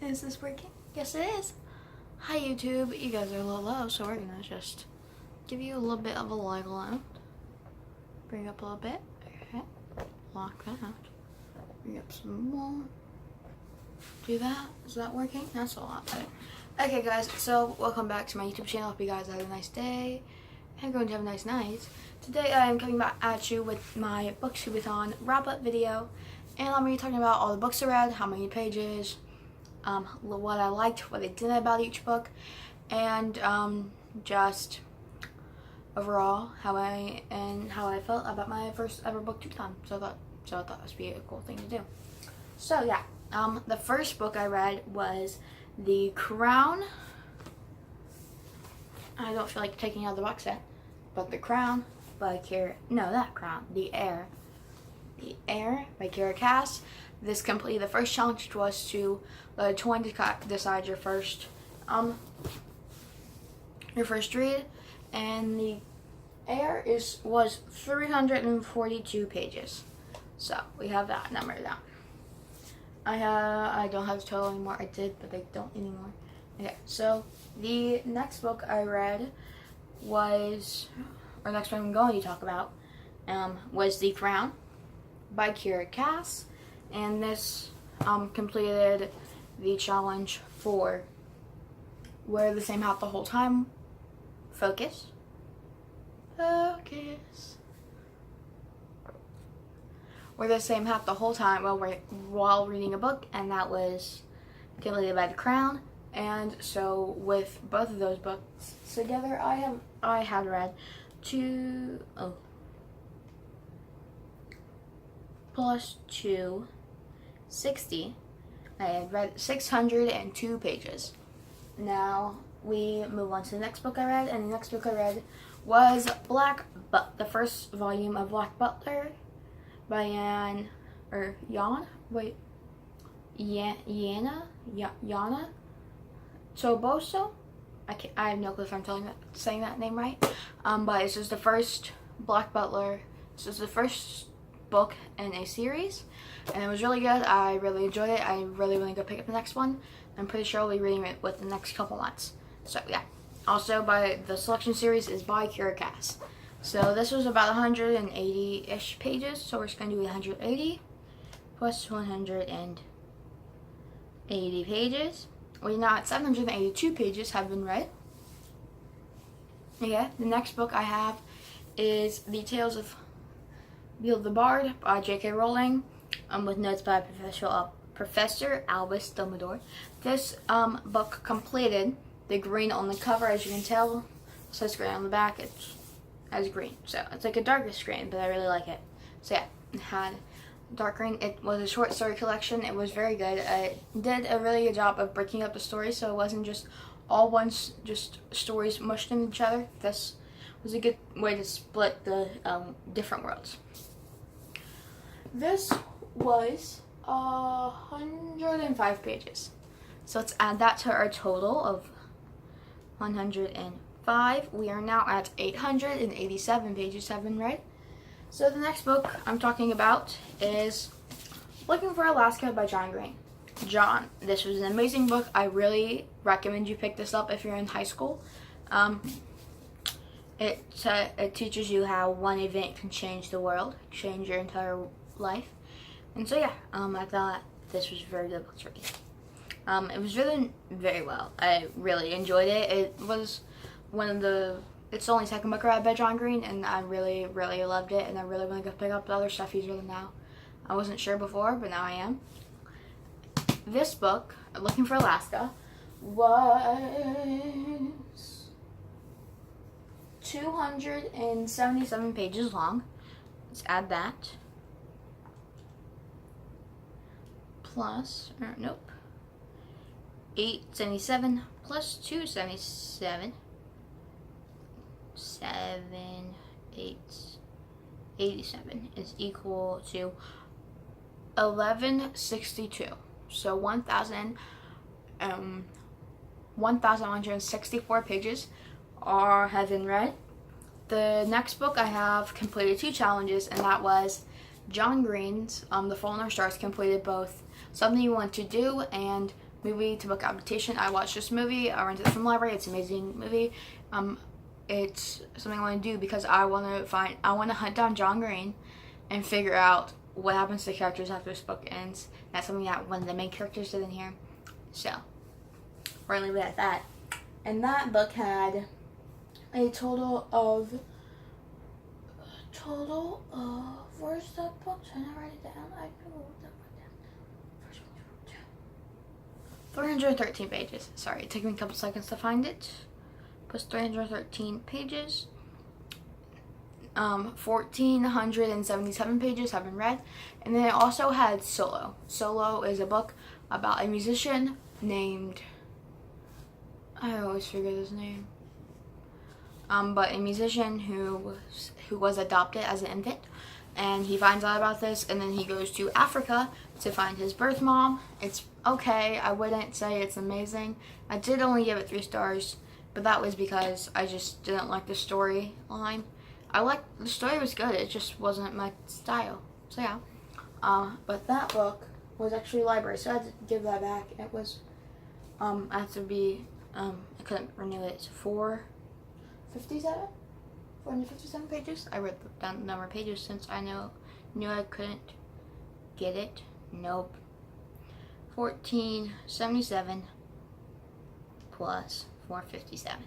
Is this working? Yes, it is. Hi, YouTube. You guys are a little low, so we're gonna just give you a little bit of a leg load. Bring up a little bit. Okay. Lock that out. Bring up some more. Do that. Is that working? That's a lot better. Okay, guys. So welcome back to my YouTube channel. Hope you guys had a nice day and going to have a nice night. Today I am coming back at you with my Booktubeaton wrap-up video, and I'm going to be talking about all the books I read, how many pages, what I liked, what I didn't about each book, and just overall how I felt about my first ever Booktubeaton. So I thought this would be a cool thing to do. So yeah, the first book I read was The Crown. I don't feel like taking out the box set, but The Crown by The Heir. The Heir by Kira Cass. This completed the first challenge, which was to trying to decide your first read, and The Heir was 342 pages. So we have that number down. I don't have the total anymore. I did, but I don't anymore. Okay, so the next book I read was, or next one I'm going to talk about, was The Crown by Kira Cass, and this completed the challenge for wear the same hat the whole time. Focus. Wear the same hat the whole time while reading a book, and that was completed by The Crown. And so with both of those books together, I had read plus 260. I had read 602 pages. Now we move on to the next book I read, and the next book I read was the first volume of Black Buttler by Yana Toboso. I have no clue if I'm saying that name right. But this is the first Black Buttler. This is the first book in a series, and it was really good. I really enjoyed it. I really want to go pick up the next one. I'm pretty sure I'll be reading it with the next couple months. So yeah. Also, by the selection series is by Kira Cass. So this was about 180-ish pages. So we're just going to do 180 plus 180 pages. We're now at 782 pages have been read. Okay, the next book I have is The Tales of Beedled the Bard by J.K. Rowling, with notes by Professor Albus Dumbledore. This book completed the green on the cover, as you can tell. It says green on the back. It's as green, so it's like a darkest green, but I really like it. So yeah, it had dark green. It was a short story collection. It was very good. It did a really good job of breaking up the story, so it wasn't just all just stories mushed in each other. This was a good way to split the different worlds. This was 105 pages. So let's add that to our total of 105. We are now at 887 pages have been read. So the next book I'm talking about is Looking for Alaska by John Green. John, this was an amazing book. I really recommend you pick this up if you're in high school. It teaches you how one event can change the world, change your entire life. And so yeah, I thought this was a very good book to read. It was written very well. I really enjoyed it. It was it's the only second book I read by John Green, and I really, really loved it, and I really want to go pick up the other stuff he's written now. I wasn't sure before, but now I am. This book, Looking for Alaska, was 277 pages long. Let's add that. Plus, 877 plus 277, 87 is equal to 1162. So 1,164 pages have been read. The next book I have completed 2 challenges, and that was John Green's The Fault in Our Stars completed both Something You Want to Do and movie to book adaptation. I watched this movie. I rented it from the library. It's an amazing movie. It's something I want to do because I want to hunt down John Green and figure out what happens to the characters after this book ends. That's something that one of the main characters did in here. So, we're going to leave it at that. And that book had a total of, where's that book? Should I write it down? I don't know what that wrote down. First one, 313 pages. Sorry, it took me a couple seconds to find it. Plus 313 pages. 1,477 pages have been read. And then it also had Solo. Solo is a book about a musician named, I always forget his name. But a musician who was adopted as an infant, and he finds out about this, and then he goes to Africa to find his birth mom. It's okay. I wouldn't say it's amazing. I did only give it 3 stars, but that was because I just didn't like the storyline. The story was good. It just wasn't my style. So yeah. But that book was actually library, so I had to give that back. It was I couldn't renew it. It's 457 pages. I wrote down the number of pages since I knew I couldn't get it. Nope. 1477 plus 457.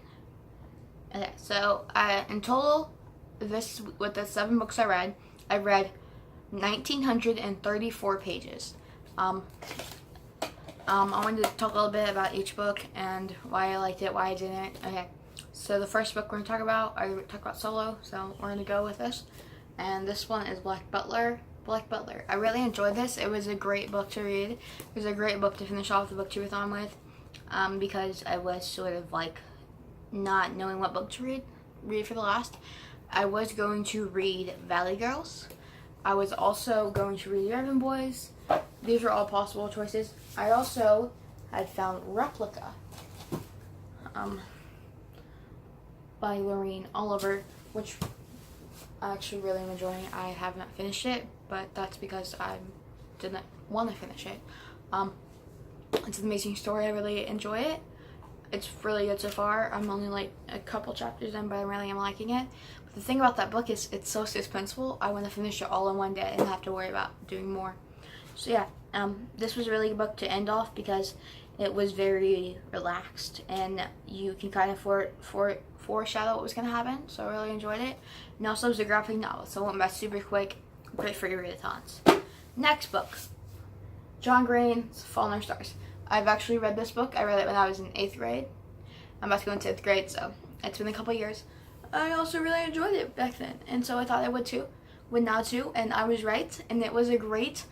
Okay, so in total, with the 7 books I read 1,934 pages. I wanted to talk a little bit about each book and why I liked it, why I didn't. Okay, so the first book we're going to talk about, I talk about Solo, so we're going to go with this. And this one is Buttler. I really enjoyed this. It was a great book to read. It was a great book to finish off the Booktubeaton with, because I was sort of like not knowing what book to read for the last. I was going to read Valley Girls. I was also going to read Raven Boys. These were all possible choices. I also had found Replica by Lorraine Oliver, which I actually really am enjoying. I haven't finished it, but that's because I didn't want to finish it. It's an amazing story. I really enjoy it. It's really good so far. I'm only like a couple chapters in, but I really am liking it. But the thing about that book is it's so suspenseful. I want to finish it all in one day and not have to worry about doing more. So yeah, this was a really good book to end off because it was very relaxed and you can kind of foreshadow what was going to happen. So I really enjoyed it. And also it was a graphic novel, so it went by super quick. Great for your readathons. Next book, John Green's Fallen Our Stars. I've actually read this book. I read it when I was in 8th grade. I'm about to go into 5th grade, so it's been a couple years. I also really enjoyed it back then, and so I thought I would now too, and I was right, and it was a great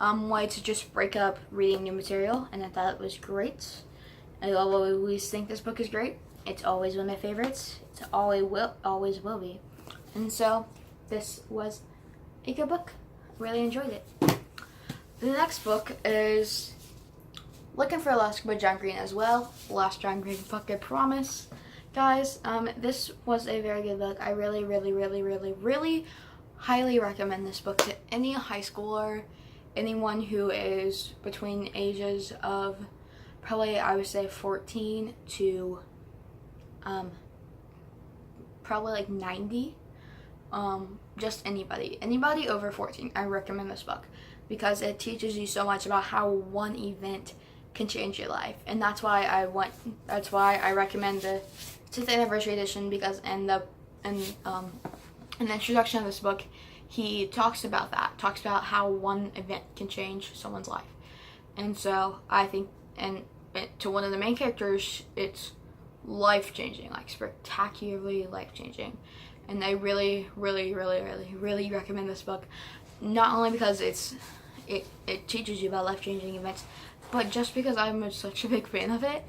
way to just break up reading new material, and I thought it was great. I always think this book is great. It's always one of my favorites. It always will be. And so this was a good book. Really enjoyed it. The next book is Looking for Alaska by John Green as well. Last John Green book, I promise. Guys, this was a very good book. I really, really, really, really, really highly recommend this book to any high schooler, anyone who is between ages of probably, I would say, 14 to probably like 90. Just anybody over 14. I recommend this book because it teaches you so much about how one event can change your life, and that's why I recommend the 10th anniversary edition, because in the introduction of this book, he talks about how one event can change someone's life. And so I think, to one of the main characters, it's life-changing, like spectacularly life-changing. And I really, really, really, really, really recommend this book, not only because it teaches you about life-changing events, but just because I'm such a big fan of it.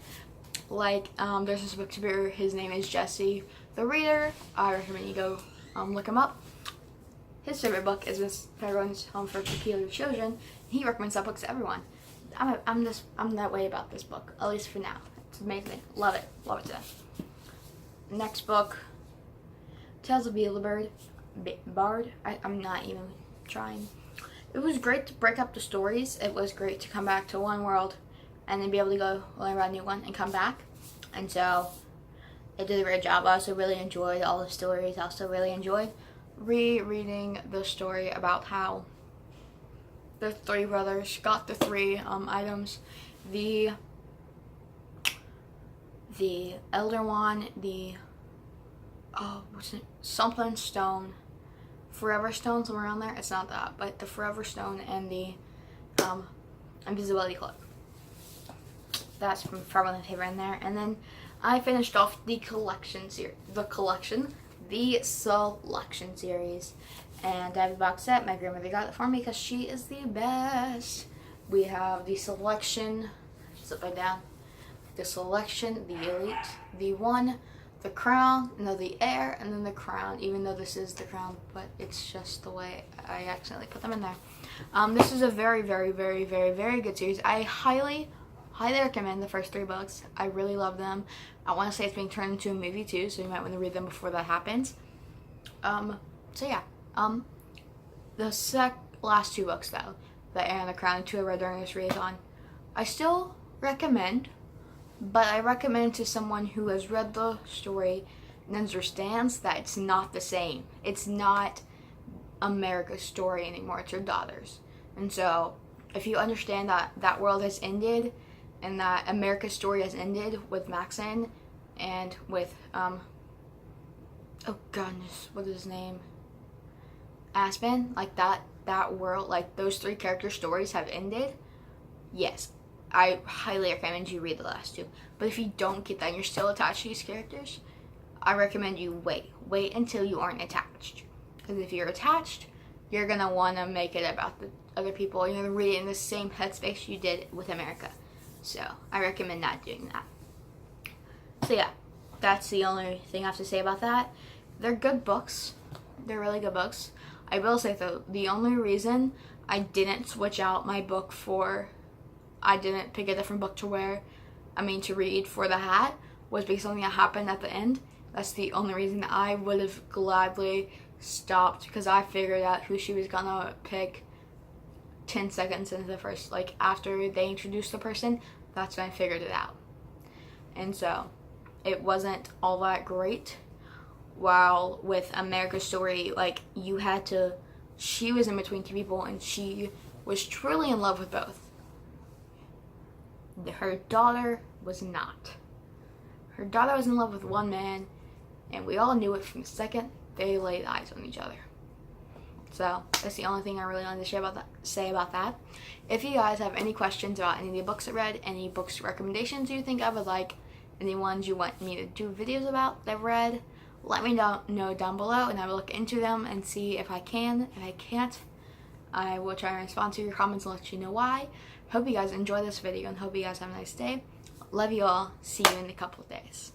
Like, there's this booktuber, his name is Jesse the Reader. I recommend you go look him up. His favorite book is Miss Peregrine's Home for Peculiar Children. He recommends that book to everyone. I'm that way about this book, at least for now. It's amazing. Love it to death. Next book, Tales of Beedled. I'm not even trying. It was great to break up the stories. It was great to come back to one world and then be able to go learn about a new one and come back. And so it did a great job. I also really enjoyed all the stories. I also really enjoyed rereading the story about how the three brothers got the three items. The elder one, what's it? Something stone, forever stone, somewhere around there. It's not that, but the forever stone and the invisibility cloak. That's from Forever and Favor in there. And then I finished off the selection series. And I have the box set. My grandmother got it for me because she is the best. We have the selection, it's upside down. The selection, the elite, the one, the crown, and then the heir, and then the crown, even though this is the crown, but it's just the way I accidentally put them in there. This is a very, very, very, very, very good series. I highly recommend the first 3 books. I really love them. I want to say it's being turned into a movie too, so you might want to read them before that happens. So yeah, the last 2 books though, the Heir and the Crown, 2 I read during this readathon, I still recommend, but I recommend to someone who has read the story and understands that it's not the same. It's not America's story anymore, it's your daughter's. And so if you understand that that world has ended and that America's story has ended with Maxon and with oh goodness, what is his name, Aspen, like that world, like those 3 character stories have ended, yes, I highly recommend you read the last 2. But if you don't get that and you're still attached to these characters, I recommend you wait until you aren't attached. Because if you're attached, you're going to want to make it about the other people. You're going to read it in the same headspace you did with America. So I recommend not doing that. So yeah, that's the only thing I have to say about that. They're good books. They're really good books. I will say though, the only reason I didn't switch out my book I didn't pick a different book to read for the hat was because something that happened at the end. That's the only reason that I would have gladly stopped, because I figured out who she was gonna pick 10 seconds into the first, like after they introduced the person, that's when I figured it out. And so it wasn't all that great. While with America's story, like she was in between 2 people and she was truly in love with both. Her daughter was not. Her daughter was in love with one man, and we all knew it from the second they laid eyes on each other. So that's the only thing I really wanted to say about that. If you guys have any questions about any of the books I read, any books recommendations you think I would like, any ones you want me to do videos about that I've read, let me know down below, and I will look into them and see if I can. If I can't, I will try and respond to your comments and let you know why. Hope you guys enjoy this video and hope you guys have a nice day. Love you all. See you in a couple of days.